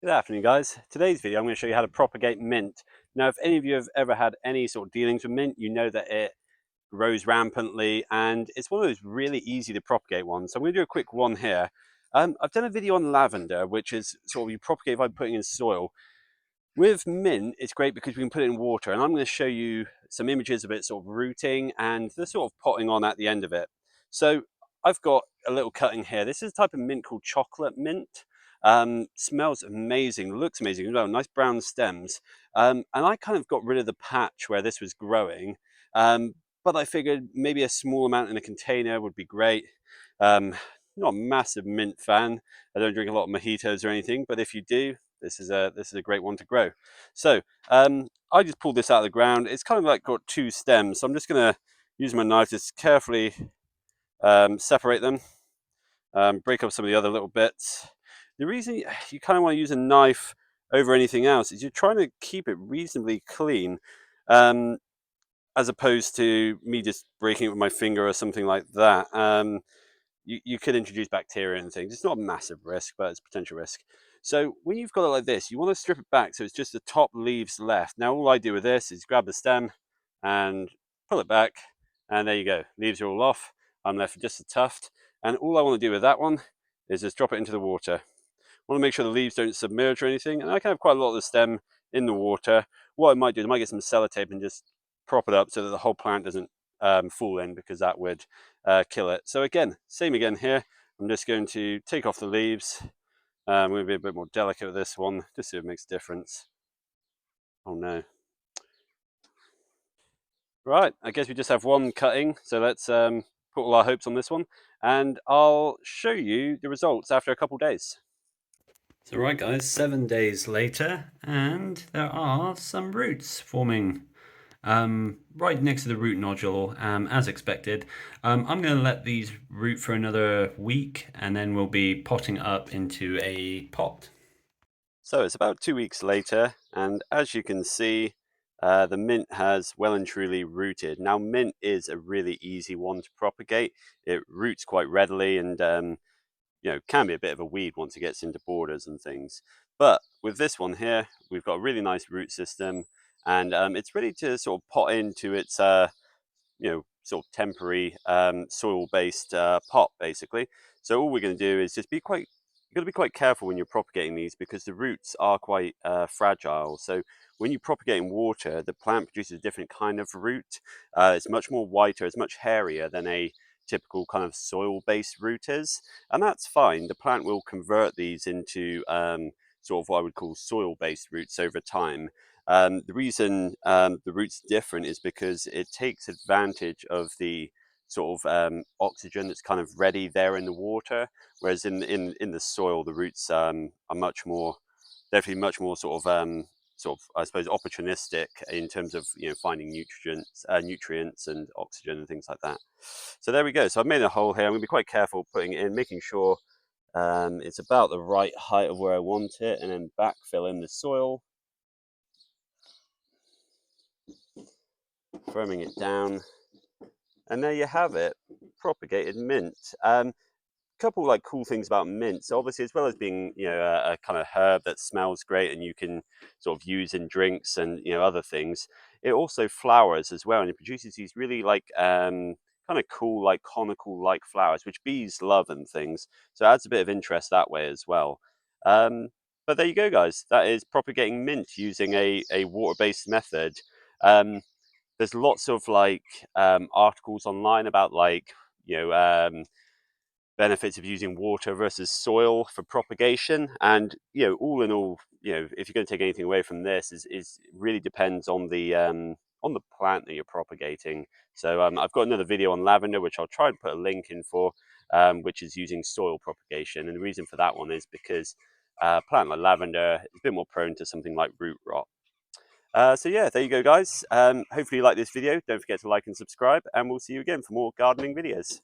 Good afternoon, guys. Today's video, I'm going to show you how to propagate mint. Now, if any of you have ever had any sort of dealings with mint, you know that it grows rampantly and it's one of those really easy to propagate ones. So I'm going to do a quick one here. I've done a video on lavender, which is sort of you propagate by putting in soil. With mint, it's great because we can put it in water, and I'm going to show you some images of it sort of rooting and the sort of potting on at the end of it. So I've got a little cutting here. This is a type of mint called chocolate mint. Smells amazing, looks amazing as well, nice brown stems. And I kind of got rid of the patch where this was growing, but I figured maybe a small amount in a container would be great. Not a massive mint fan. I don't drink a lot of mojitos or anything, but if you do, this is a great one to grow. So I just pulled this out of the ground. It's kind of like got two stems, so I'm just going to use my knife to carefully separate them, break up some of the other little bits. The reason you kind of want to use a knife over anything else is you're trying to keep it reasonably clean, as opposed to me just breaking it with my finger or something like that. You could introduce bacteria and things. It's not a massive risk, but it's a potential risk. So when you've got it like this, you want to strip it back so it's just the top leaves left. Now all I do with this is grab the stem and pull it back, and there you go. Leaves are all off. I'm left with just a tuft. And all I want to do with that one is just drop it into the water. I want to make sure the leaves don't submerge or anything. And I can have quite a lot of the stem in the water. What I might do is I might get some sellotape and just prop it up so that the whole plant doesn't fall in, because that would kill it. So again, same again here. I'm just going to take off the leaves. I'm going to be a bit more delicate with this one, just so it makes a difference. Oh no. Right, I guess we just have one cutting, so let's put all our hopes on this one, and I'll show you the results after a couple days. So right guys, 7 days later, and there are some roots forming right next to the root nodule, as expected. I'm going to let these root for another week, and then we'll be potting up into a pot. So it's about 2 weeks later, and as you can see, the mint has well and truly rooted. Now, mint is a really easy one to propagate. It roots quite readily, and can be a bit of a weed once it gets into borders and things. But with this one here, we've got a really nice root system, and it's ready to sort of pot into its sort of temporary soil-based pot, basically. So all we're going to do is just you've got to be quite careful when you're propagating these, because the roots are quite fragile. So when you propagate in water, the plant produces a different kind of root. It's much more whiter, it's much hairier than a typical kind of soil-based root is, and that's fine. The plant will convert these into sort of what I would call soil-based roots over time. The reason the root's different is because it takes advantage of the sort of oxygen that's kind of ready there in the water, whereas in the soil, the roots are definitely much more sort of, I suppose, opportunistic in terms of finding nutrients and oxygen and things like that. So there we go. So I've made a hole here. I'm going to be quite careful putting it in, making sure it's about the right height of where I want it, and then backfill in the soil, firming it down, and there you have it, propagated mint. Couple like cool things about mint. So obviously, as well as being a kind of herb that smells great and you can sort of use in drinks and other things, it also flowers as well, and it produces these really like kind of cool like conical like flowers, which bees love and things. So it adds a bit of interest that way as well. Um, but there you go, guys. That is propagating mint using a water-based method. Um, there's lots of like articles online about like you know um, benefits of using water versus soil for propagation, and all in all, if you're going to take anything away from this, is really depends on the plant that you're propagating. So I've got another video on lavender, which I'll try and put a link in for, which is using soil propagation, and the reason for that one is because a plant like lavender is a bit more prone to something like root rot. So yeah, there you go, guys. Hopefully you like this video. Don't forget to like and subscribe, and we'll see you again for more gardening videos.